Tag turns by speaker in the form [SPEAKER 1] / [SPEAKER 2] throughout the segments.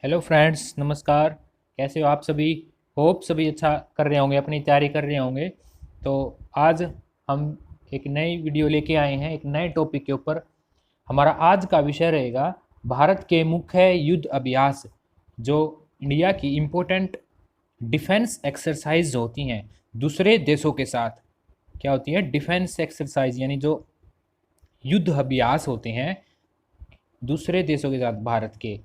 [SPEAKER 1] Hello friends, नमस्कार। कैसे हो आप सभी? होप सभी अच्छा कर रहे होंगे, अपनी तैयारी कर रहे होंगे। तो आज हम एक नई वीडियो लेके आए हैं, एक नए टॉपिक के ऊपर। हमारा आज का विषय रहेगा भारत के मुख्य युद्ध अभ्यास, जो इंडिया की इम्पोर्टेंट डिफेंस एक्सरसाइज होती हैं दूसरे देशों के साथ। क्या होती है? डिफेंस एक्सरसाइज, यानी जो युद्ध अभ्यास होते हैं दूसरे देशों के साथ भारत के,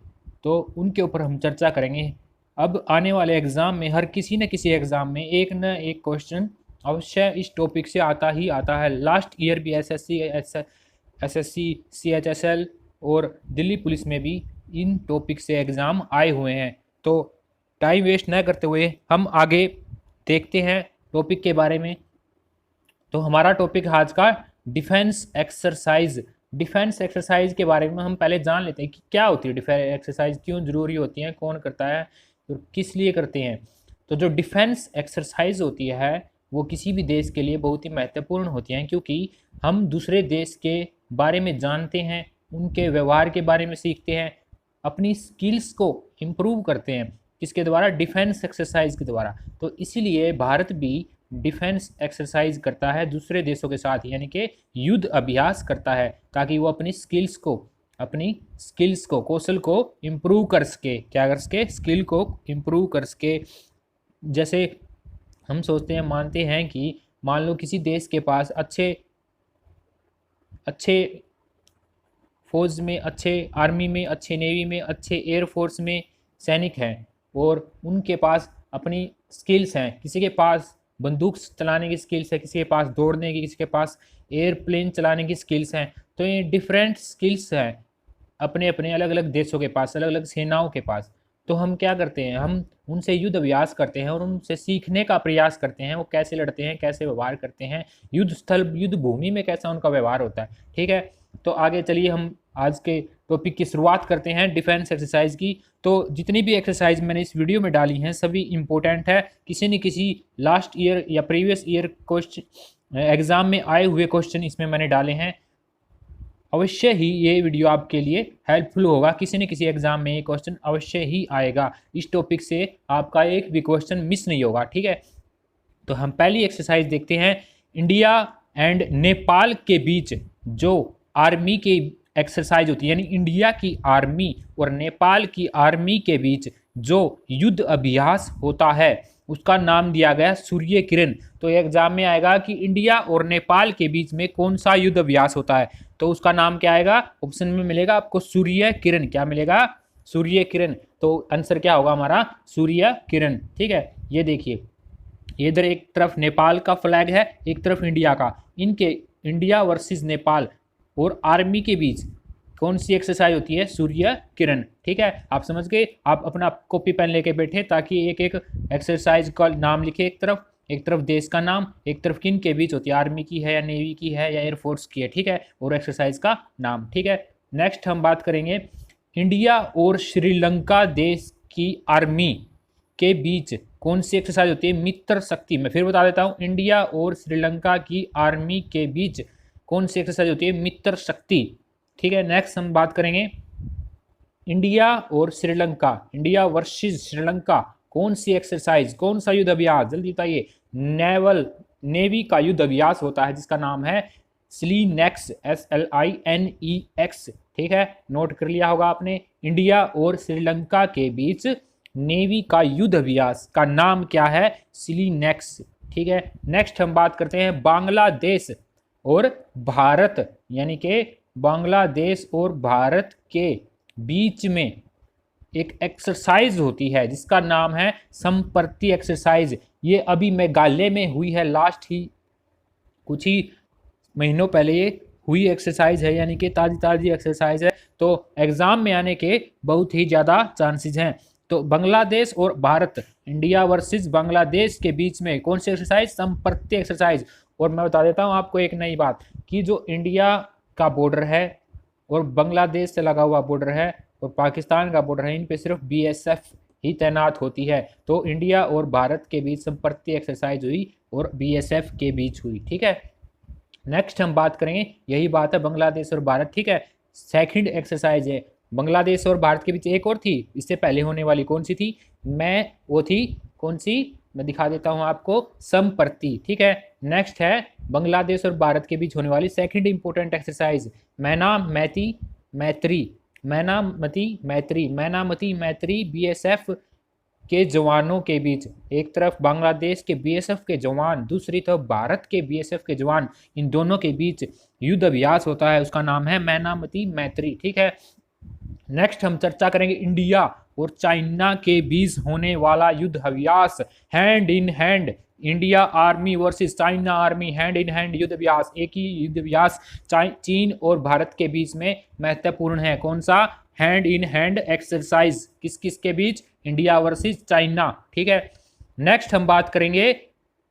[SPEAKER 1] तो उनके ऊपर हम चर्चा करेंगे। अब आने वाले एग्ज़ाम में हर किसी न किसी एग्ज़ाम में एक न एक क्वेश्चन अवश्य इस टॉपिक से आता ही आता है। लास्ट ईयर भी एसएससी, सीएचएसएल और दिल्ली पुलिस में भी इन टॉपिक से एग्ज़ाम आए हुए हैं। तो टाइम वेस्ट न करते हुए हम आगे देखते हैं टॉपिक के बारे में। तो हमारा टॉपिक आज का डिफेंस एक्सरसाइज। डिफेंस एक्सरसाइज के बारे में हम पहले जान लेते हैं कि क्या होती है डिफेंस एक्सरसाइज, क्यों ज़रूरी होती है, कौन करता है और किस लिए करते हैं। तो जो डिफेंस एक्सरसाइज होती है वो किसी भी देश के लिए बहुत ही महत्वपूर्ण होती हैं, क्योंकि हम दूसरे देश के बारे में जानते हैं, उनके व्यवहार के बारे में सीखते हैं, अपनी स्किल्स को इम्प्रूव करते हैं। किसके द्वारा? डिफेंस एक्सरसाइज के द्वारा। तो इसीलिए भारत भी डिफेंस एक्सरसाइज करता है दूसरे देशों के साथ, यानी कि युद्ध अभ्यास करता है, ताकि वो अपनी स्किल्स को कौशल को इम्प्रूव कर सके। क्या कर सके? स्किल को इम्प्रूव कर सके। जैसे हम सोचते हैं, मानते हैं कि मान लो किसी देश के पास अच्छे अच्छे फौज में, अच्छे आर्मी में, अच्छे नेवी में, अच्छे एयरफोर्स में सैनिक हैं, और उनके पास अपनी स्किल्स हैं। किसी के पास बंदूक चलाने की स्किल्स है, किसी के पास दौड़ने की, किसी के पास एयरप्लेन चलाने की स्किल्स हैं। तो ये डिफरेंट स्किल्स हैं अपने अपने अलग अलग देशों के पास, अलग अलग सेनाओं के पास। तो हम क्या करते हैं, हम उनसे युद्ध अभ्यास करते हैं और उनसे सीखने का प्रयास करते हैं, वो कैसे लड़ते हैं, कैसे व्यवहार करते हैं, युद्ध स्थल, युद्ध भूमि में कैसा उनका व्यवहार होता है। ठीक है, तो आगे चलिए हम आज के टॉपिक की शुरुआत करते हैं डिफेंस एक्सरसाइज की। तो जितनी भी एक्सरसाइज मैंने इस वीडियो में डाली हैं सभी इंपॉर्टेंट है। किसी न किसी लास्ट ईयर या प्रीवियस ईयर क्वेश्चन एग्जाम में आए हुए क्वेश्चन इसमें मैंने डाले हैं। अवश्य ही ये वीडियो आपके लिए हेल्पफुल होगा। किसी न किसी एग्जाम में ये क्वेश्चन अवश्य ही आएगा। इस टॉपिक से आपका एक भी क्वेश्चन मिस नहीं होगा। ठीक है, तो हम पहली एक्सरसाइज देखते हैं। इंडिया एंड नेपाल के बीच जो आर्मी की एक्सरसाइज होती है, यानी इंडिया की आर्मी और नेपाल की आर्मी के बीच जो युद्ध अभ्यास होता है उसका नाम दिया गया सूर्य किरण। तो एग्जाम में आएगा कि इंडिया और नेपाल के बीच में कौन सा युद्ध अभ्यास होता है, तो उसका नाम क्या आएगा? ऑप्शन में मिलेगा आपको सूर्य किरण। क्या मिलेगा? सूर्य किरण। तो आंसर क्या होगा हमारा? सूर्य किरण। ठीक है, ये देखिए, इधर एक तरफ नेपाल का फ्लैग है, एक तरफ इंडिया का। इनके इंडिया वर्सेस नेपाल और आर्मी के बीच कौन सी एक्सरसाइज होती है? सूर्य किरण। ठीक है, आप समझ गए। आप अपना कॉपी पेन लेके बैठे ताकि एक एक एक्सरसाइज का नाम लिखे। एक तरफ देश का नाम, एक तरफ किन के बीच होती है, आर्मी की है या नेवी की है या एयरफोर्स की है। ठीक है, और एक्सरसाइज का नाम। ठीक है, नेक्स्ट हम बात करेंगे इंडिया और श्रीलंका देश की आर्मी के बीच कौन सी एक्सरसाइज होती है? मित्र शक्ति। मैं फिर बता देता हूँ, इंडिया और श्रीलंका की आर्मी के बीच कौन सी एक्सरसाइज होती है? मित्र शक्ति। ठीक है, नेक्स्ट हम बात करेंगे इंडिया और श्रीलंका, इंडिया वर्सेस श्रीलंका, कौन सी एक्सरसाइज, कौन सा युद्ध अभ्यास? जल्दी बताइए। नेवी का युद्ध अभ्यास होता है जिसका नाम है SLINEX, SLINEX। ठीक है, नोट कर लिया होगा आपने। इंडिया और श्रीलंका के बीच नेवी का युद्ध अभ्यास का नाम क्या है? SLINEX। ठीक है, नेक्स्ट हम बात करते हैं बांग्लादेश और भारत, यानी कि बांग्लादेश और भारत के बीच में एक एक्सरसाइज होती है जिसका नाम है संप्रति एक्सरसाइज। ये अभी मेघालय में हुई है, लास्ट ही कुछ ही महीनों पहले ये हुई एक्सरसाइज है, यानी कि ताजी ताजी एक्सरसाइज है। तो एग्जाम में आने के बहुत ही ज़्यादा चांसेस हैं। तो बांग्लादेश और भारत, इंडिया वर्सेस बांग्लादेश के बीच में कौन सी एक्सरसाइज? संप्रति एक्सरसाइज। और मैं बता देता हूँ आपको एक नई बात कि जो इंडिया का बॉर्डर है और बांग्लादेश से लगा हुआ बॉर्डर है और पाकिस्तान का बॉर्डर है, इन पे सिर्फ BSF ही तैनात होती है। तो इंडिया और भारत के बीच संप्रति एक्सरसाइज हुई और BSF के बीच हुई। ठीक है, नेक्स्ट हम बात करेंगे, यही बात है बांग्लादेश और भारत। ठीक है, सेकंड एक्सरसाइज है बांग्लादेश और भारत के बीच एक और थी, इससे पहले होने वाली कौन सी थी? वो थी कौन सी, मैं दिखा देता हूं आपको, संप्रति। ठीक है, नेक्स्ट है बांग्लादेश और भारत के बीच होने वाली सेकंड इंपोर्टेंट एक्सरसाइज, मैनामती मैत्री। मैनामती मैत्री बीएसएफ के जवानों के बीच, एक तरफ बांग्लादेश के बीएसएफ के जवान, दूसरी तरफ भारत के बीएसएफ के जवान, इन दोनों के बीच युद्ध अभ्यास होता है, उसका नाम है मैनामती मैत्री। ठीक है, नेक्स्ट हम चर्चा करेंगे इंडिया और चाइना के बीच होने वाला युद्ध अभ्यास, hand in hand, India army versus China army, hand in hand युद्ध अभ्यास। एक ही युद्ध अभ्यास चीन और भारत के बीच में महत्वपूर्ण है, कौन सा? हैंड इन हैंड एक्सरसाइज, किस किस के बीच? India versus China. ठीक है, नेक्स्ट हम बात करेंगे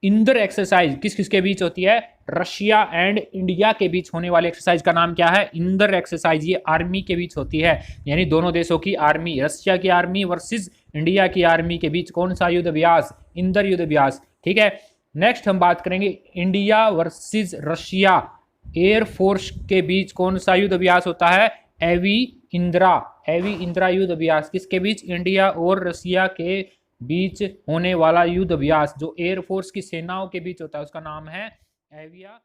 [SPEAKER 1] इंदर एक्सरसाइज, किस किस के बीच होती है? रशिया एंड इंडिया के बीच होने वाली एक्सरसाइज का नाम क्या है? इंदर एक्सरसाइज। ये आर्मी के बीच होती है, यानी दोनों देशों की आर्मी, रशिया की आर्मी वर्सेस इंडिया की आर्मी के बीच कौन सा युद्ध अभ्यास? इंदर युद्ध अभ्यास। ठीक है, नेक्स्ट हम बात करेंगे इंडिया वर्सेस रशिया एयरफोर्स के बीच कौन सा युद्ध अभ्यास होता है? एवी इंदिरा युद्ध अभ्यास, किसके बीच? इंडिया और रशिया के बीच होने वाला युद्ध अभ्यास जो एयरफोर्स की सेनाओं के बीच होता है, उसका नाम है एविया